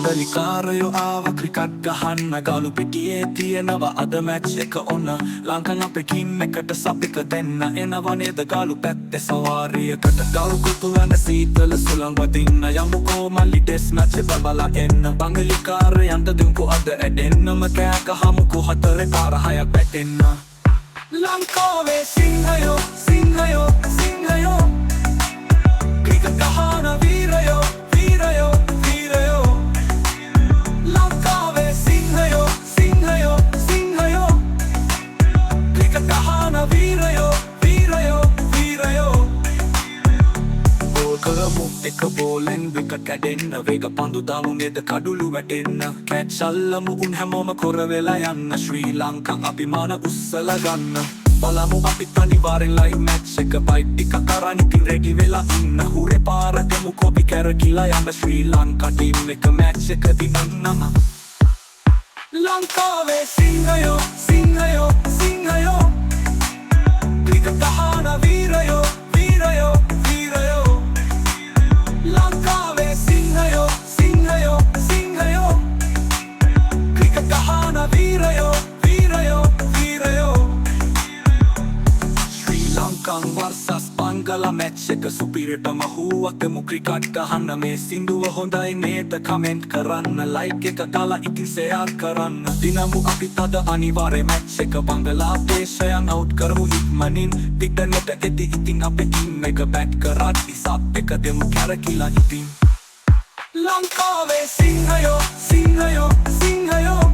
බංගලිකාරයෝ ආව ක්‍රිකට් ගහන්න ගලු පිටියේ තියෙනව අද මැච් එක ඔන්න ලංකන් අපේ ටීම් එකට සපික දෙන්න එනවා නේද ගලු පැත්තේ සවාරියකට ගල් කුතුහල සීතල සුළං වදින්න යමුකෝ මල්ලි ටෙස්ට් මැච් එක බලා එන්න බංගලිකාරයන්ට දෙමුකෝ අද ඇදෙන්නම කෑ ගහමුකෝ හතරේ පාර හයක් වැටෙන්න ලංකාවේ සිංහයෝ සිංහයෝ සිංහයෝ ක්‍රිකට් ගහන වීරයෝ වීරයෝ වීරයෝ ලංකාවේ සිංහයෝ සිංහයෝ සිංහයෝ ක්‍රිකට් ගහන වීරයෝ වීරයෝ වීරයෝ ගෝල් කරමු එක බෝලෙන් විකට් කැඩෙන්න වේග පන්දු දාමු නේද කඩුළු වැටෙන්න කැච් අල්ලමු උන් හැමෝම කොර වෙලා යන්න ශ්‍රී ලංකා අභිමාන උස්සලා ගන්න බලමු අපිත් අනිවාර්යෙන් ලයිව් මැච් එක බයිට් ටික කරන් ඉතින් රෙඩි වෙලා ඉන්න හුරේ පාර දෙමු කොපි කැරකිලා යන්න ශ්‍රී ලංකා ටීම් එක මැච් එක දිනන්නම ලංකාවේ සිංහයෝ සිංහයෝ සිංහයෝ ක්‍රිකට් ගහන වීරයෝ වීරයෝ වීරයෝ ලංකාවේ සිංහයෝ සිංහයෝ සිංහයෝ ක්‍රිකට් ගහන වීරයෝ වීරයෝ වීරයෝ ලංකන් වර්සස් බංගලා මැච් එක සුපිරියටම හුවතමු ක්‍රිකට් ගහන්න මේ සින්දුව හොඳයි නේද කමෙන්ට් කරන්න ලයික් එක දාලා ඉතින් ෂෙයාර් කරන්න දිනමු අපිත් අද අනිවාර්ය මැච් එක බංගලාදේශයන් අවුට් කරමු ඉක්මනින් පිටනට එති ඉතින් අපේ ටීම් එක බැට් කරද්දි සබ් එක දෙමු කැරකිලා ඉතින් ලංකාවේ සිංහයෝ සිංහයෝ සිංහයෝ